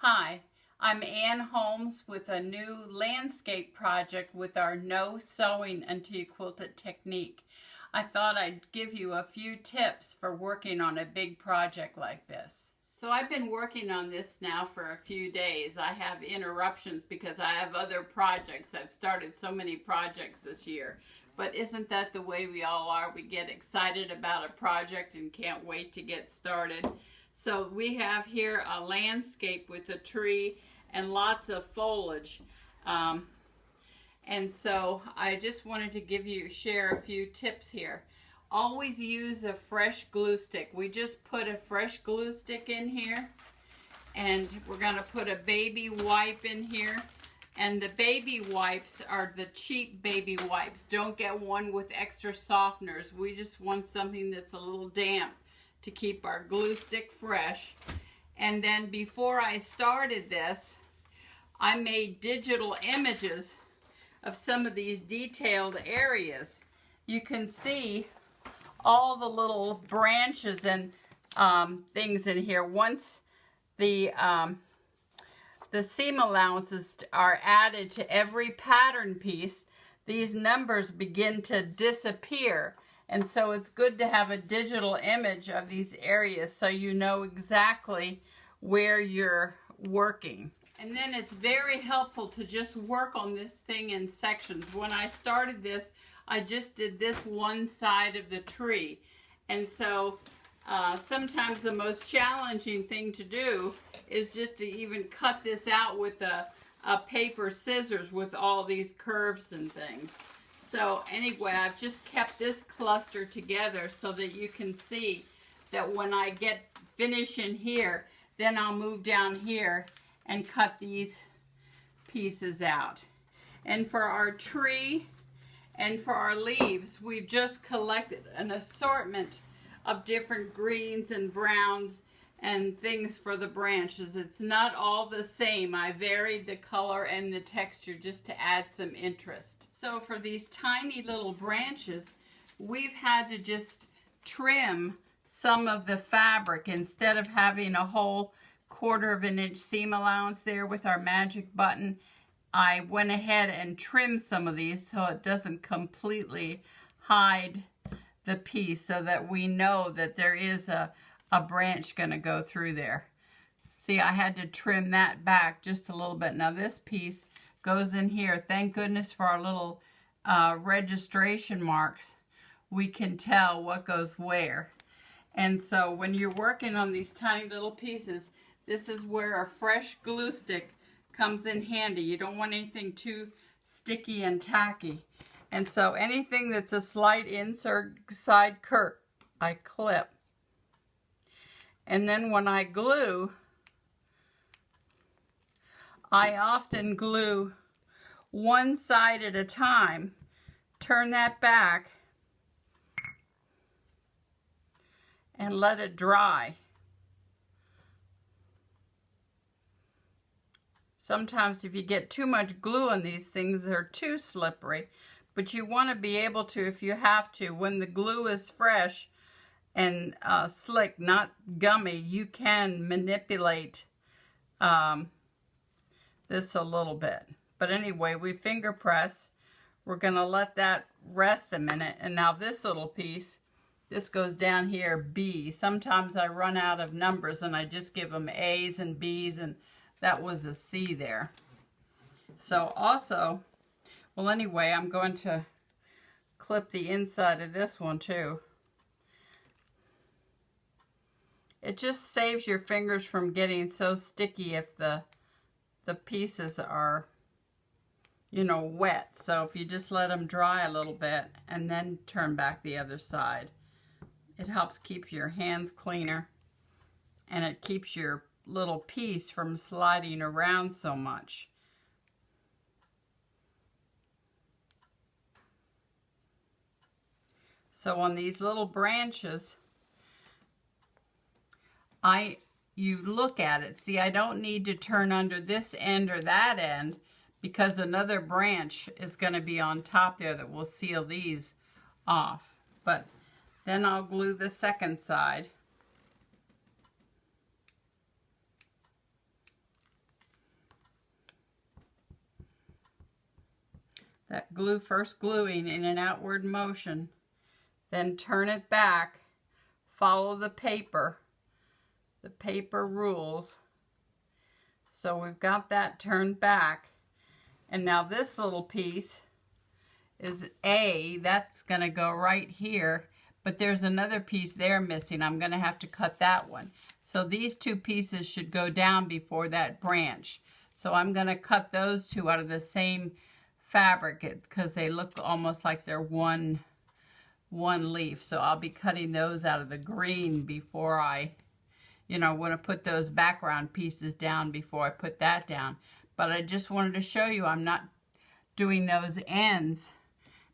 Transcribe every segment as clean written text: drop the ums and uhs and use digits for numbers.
Hi, I'm Ann Holmes with a new landscape project with our no sewing until you quilt it technique. I thought I'd give you a few tips for working on a big project like this. So I've been working on this now for a few days. I have interruptions because I have other projects. I've started so many projects this year. But isn't that the way we all are? We get excited about a project and can't wait to get started. So we have here a landscape with a tree and lots of foliage. And so I just wanted to share a few tips here. Always use a fresh glue stick. We just put a fresh glue stick in here, and we're going to put a baby wipe in here. And the baby wipes are the cheap baby wipes. Don't get one with extra softeners. We just want something that's a little damp to keep our glue stick fresh. And then before I started this, I made digital images of some of these detailed areas. You can see all the little branches and things in here. Once the seam allowances are added to every pattern piece, these numbers begin to disappear. And so it's good to have a digital image of these areas so you know exactly where you're working. And then it's very helpful to just work on this thing in sections. When I started this, I just did this one side of the tree. And so sometimes the most challenging thing to do is just to even cut this out with a paper scissors with all these curves and things. So anyway, I've just kept this cluster together so that you can see that when I get finished in here, then I'll move down here and cut these pieces out. And for our tree and for our leaves, we've just collected an assortment of different greens and browns and things for the branches. It's not all the same. I varied the color and the texture just to add some interest. So for these tiny little branches, we've had to just trim some of the fabric. Instead of having a whole 1/4 of an inch seam allowance there with our magic button, I went ahead and trimmed some of these so it doesn't completely hide the piece, so that we know that there is a branch going to go through there. See, I had to trim that back just a little bit. Now this piece goes in here. Thank goodness for our little registration marks. We can tell what goes where. And so when you're working on these tiny little pieces, this is where a fresh glue stick comes in handy. You don't want anything too sticky and tacky. And so anything that's a slight inside curve, I clip. And then when I glue, I often glue one side at a time. Turn that back and let it dry. Sometimes if you get too much glue on these things, they're too slippery. But you want to be able to, if you have to, when the glue is fresh and slick, not gummy, you can manipulate this a little bit. But anyway, we finger press. We're going to let that rest a minute. And now this little piece, this goes down here, B. Sometimes I run out of numbers and I just give them A's and B's, and that was a C there. So also, well anyway, I'm going to clip the inside of this one too. It just saves your fingers from getting so sticky if the pieces are, you know, wet. So if you just let them dry a little bit and then turn back the other side, it helps keep your hands cleaner, and it keeps your little piece from sliding around so much. So on these little branches, you look at it. See, I don't need to turn under this end or that end because another branch is going to be on top there that will seal these off. But then I'll glue the second side. that glue, first gluing in an outward motion, then turn it back, follow the paper rules. So we've got that turned back, and now this little piece is that's going to go right here, but there's another piece there missing. I'm going to have to cut that one. So these two pieces should go down before that branch. So I'm going to cut those two out of the same fabric because they look almost like they're one leaf. So I'll be cutting those out of the green before I, want to put those background pieces down before I put that down. But I just wanted to show you I'm not doing those ends,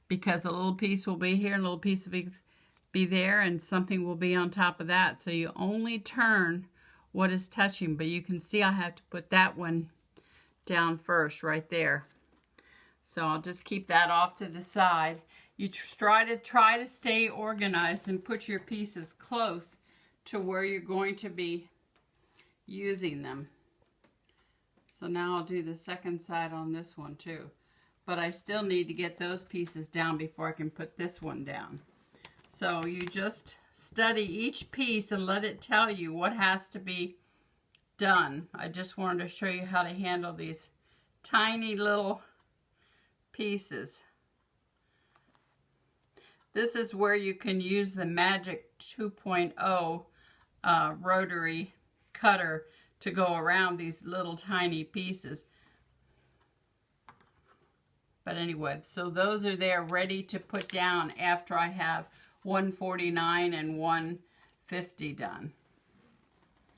because a little piece will be here, a little piece will be there, and something will be on top of that. So you only turn what is touching, but you can see I have to put that one down first right there. So I'll just keep that off to the side. You try to stay organized and put your pieces close to where you're going to be using them. So now I'll do the second side on this one too. But I still need to get those pieces down before I can put this one down. So you just study each piece and let it tell you what has to be done. I just wanted to show you how to handle these tiny little pieces. This is where you can use the Magic 2.0 rotary cutter to go around these little tiny pieces. But anyway, so those are there ready to put down after I have 149 and 150 done.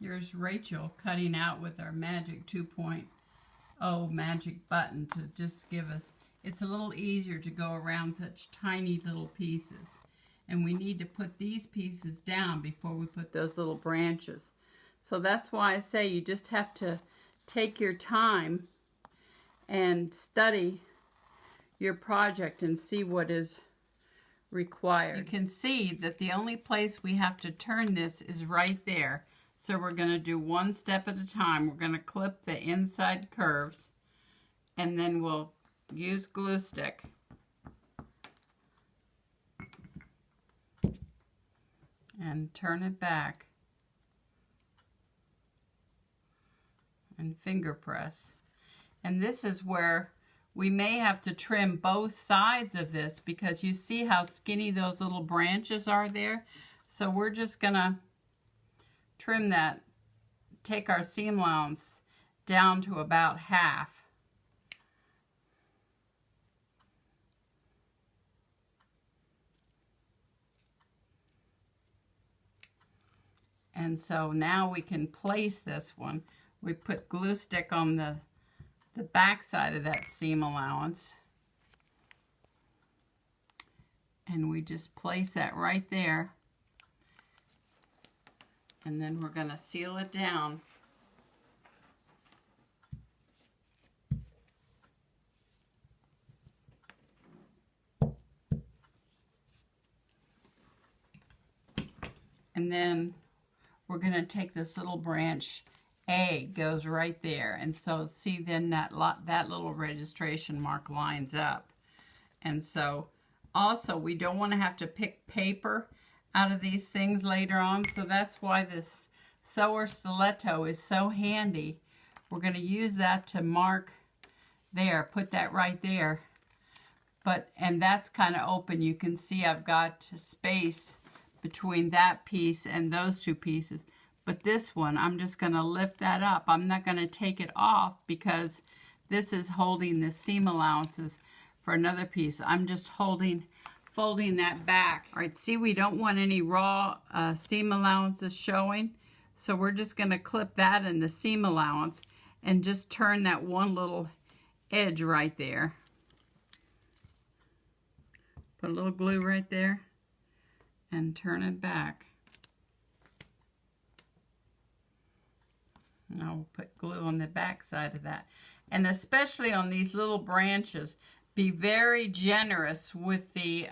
Here's Rachel cutting out with our Magic 2.0 magic button to just give us, it's a little easier to go around such tiny little pieces. And we need to put these pieces down before we put those little branches. So that's why I say you just have to take your time and study your project and see what is required. You can see that the only place we have to turn this is right there. So we're going to do one step at a time. We're going to clip the inside curves, and then we'll use glue stick and turn it back and finger press. And this is where we may have to trim both sides of this, because you see how skinny those little branches are there. So we're just gonna trim that, take our seam allowance down to about half. And so now we can place this one. We put glue stick on the back side of that seam allowance, and we just place that right there, and then we're going to seal it down. And then we're going to take this little branch, A goes right there, and so see then that little registration mark lines up. And so also we don't want to have to pick paper out of these things later on, so that's why this sewer stiletto is so handy. We're going to use that to mark there, put that right there. And that's kind of open. You can see I've got space between that piece and those two pieces. But this one, I'm just going to lift that up. I'm not going to take it off because this is holding the seam allowances for another piece. I'm just folding that back. All right, see, we don't want any raw seam allowances showing. So we're just going to clip that in the seam allowance and just turn that one little edge right there. Put a little glue right there and turn it back. Now we'll put glue on the back side of that. And especially on these little branches, be very generous with the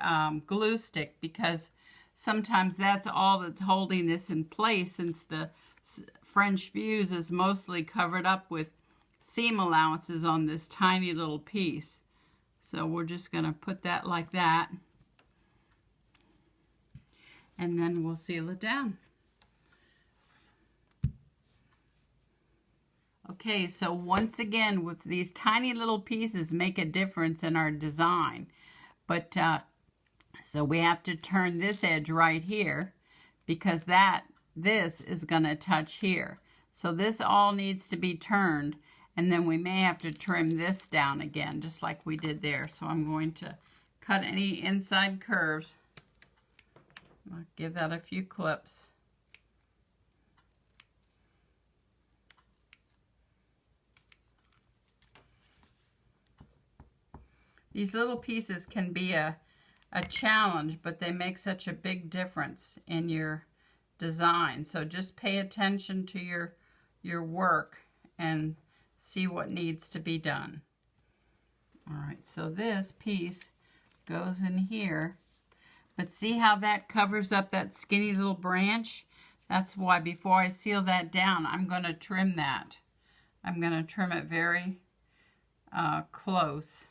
glue stick, because sometimes that's all that's holding this in place, since the French fuse is mostly covered up with seam allowances on this tiny little piece. So we're just going to put that like that. And then we'll seal it down. Okay, so once again, with these tiny little pieces make a difference in our design. But, so we have to turn this edge right here because this is going to touch here. So this all needs to be turned, and then we may have to trim this down again, just like we did there. So I'm going to cut any inside curves. I'll give that a few clips. These little pieces can be a challenge, but they make such a big difference in your design. So just pay attention to your work and see what needs to be done. All right, so this piece goes in here, but see how that covers up that skinny little branch? That's why before I seal that down, I'm going to trim that. I'm going to trim it very close,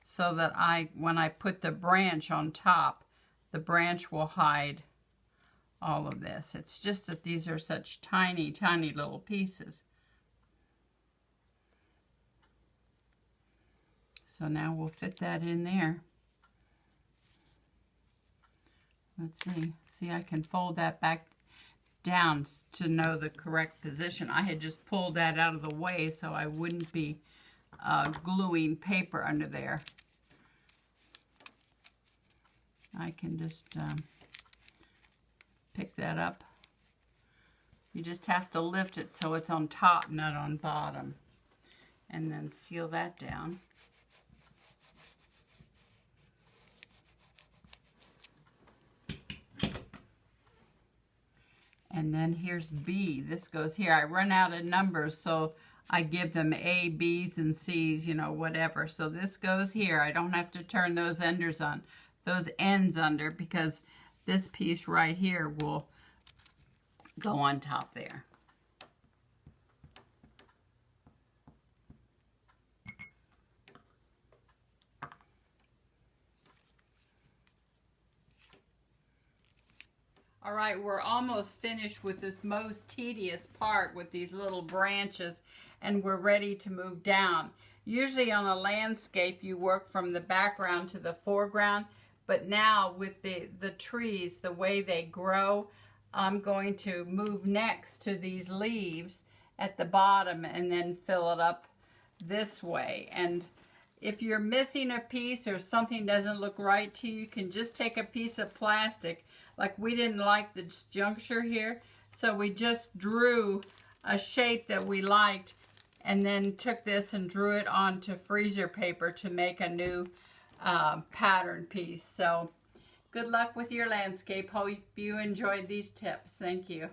so that when I put the branch on top, the branch will hide all of this. It's just that these are such tiny, tiny little pieces. So now we'll fit that in there. Let's see. See, I can fold that back down to know the correct position. I had just pulled that out of the way so I wouldn't be gluing paper under there. I can just pick that up. You just have to lift it so it's on top, not on bottom. And then seal that down. And then here's B. This goes here. I run out of numbers, so I give them A, B's, and C's, you know, whatever. So this goes here. I don't have to turn those ends under because this piece right here will go on top there. All right, we're almost finished with this most tedious part with these little branches, and we're ready to move down. Usually on a landscape, you work from the background to the foreground, but now with the trees, the way they grow, I'm going to move next to these leaves at the bottom and then fill it up this way. And if you're missing a piece or something doesn't look right to you, you can just take a piece of plastic. Like we didn't like the juncture here, so we just drew a shape that we liked and then took this and drew it onto freezer paper to make a new pattern piece. So good luck with your landscape. Hope you enjoyed these tips. Thank you.